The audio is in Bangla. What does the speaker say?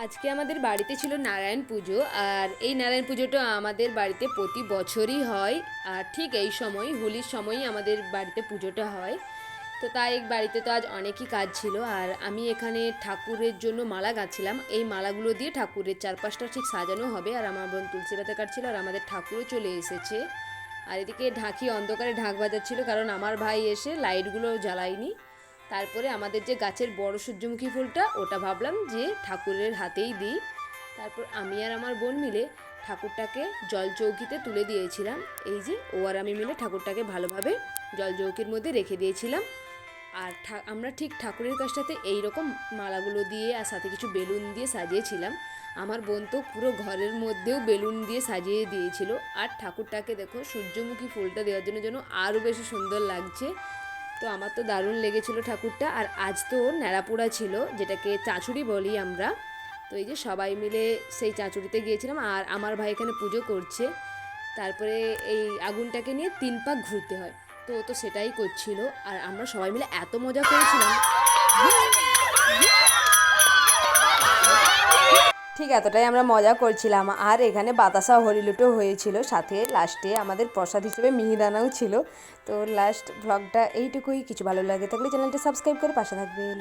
আজকে আমাদের বাড়িতে ছিল নারায়ণ পুজো। আর এই নারায়ণ পুজোটা আমাদের বাড়িতে প্রতি বছরই হয়। আর ঠিক এই সময় হোলির সময়ই আমাদের বাড়িতে পুজোটা হয়। তো তাই বাড়িতে তো আজ অনেকই কাজ ছিল। আর আমি এখানে ঠাকুরের জন্য মালা গাঁথছিলাম। এই মালাগুলো দিয়ে ঠাকুরের চারপাশটা ঠিক সাজানো হবে। আর আমার বোন তুলসী পাতা কাটছিল, আর আমাদের ঠাকুরও চলে এসেছে। আর এদিকে ঢাকি অন্ধকারে ঢাক বাজাচ্ছিল, কারণ আমার ভাই এসে লাইটগুলো জ্বালায়নি। তারপরে আমাদের যে গাছের বড় সূর্যমুখী ফুলটা, ওটা ভাবলাম যে ঠাকুরের হাতেই দিই। তারপর আমি আর আমার বোন মিলে ঠাকুরটাকে জল চৌকিতে তুলে দিয়েছিলাম। এই যে ও আর আমি মিলে ঠাকুরটাকে ভালোভাবে জল চৌকির মধ্যে রেখে দিয়েছিলাম। আর আমরা ঠিক ঠাকুরের কাছটাতে এইরকম মালাগুলো দিয়ে আর সাথে কিছু বেলুন দিয়ে সাজিয়েছিলাম। আমার বোন তো পুরো ঘরের মধ্যেও বেলুন দিয়ে সাজিয়ে দিয়েছিল। আর ঠাকুরটাকে দেখো সূর্যমুখী ফুলটা দেওয়ার জন্য যেন আরও বেশি সুন্দর লাগছে। তো আমার তো দারুণ লেগেছিল ঠাকুরটা। আর আজ তো ন্যাড়াপোড়া ছিল, যেটাকে চাঁচুড়ি বলি আমরা। তো এই যে সবাই মিলে সেই চাঁচুড়িতে গিয়েছিলাম। আর আমার ভাই এখানে পুজো করছে। তারপরে এই আগুনটাকে নিয়ে 3 পাক ঘুরতে হয়, তো ও তো সেটাই করছিল। আর আমরা সবাই মিলে এত মজা করেছিলাম, ঠিক এতটাই আমরা মজা করছিলাম। আর এখানে বাতাসা হরিলুটো হয়েছিল, সাথে লাস্টে আমাদের প্রসাদ হিসেবে মিহিদানাও ছিল। তো লাস্ট ভ্লগটা এইটুকুই। কিছু ভালো লাগে থাকলে চ্যানেলটা সাবস্ক্রাইব করে পাশে থাকবেন।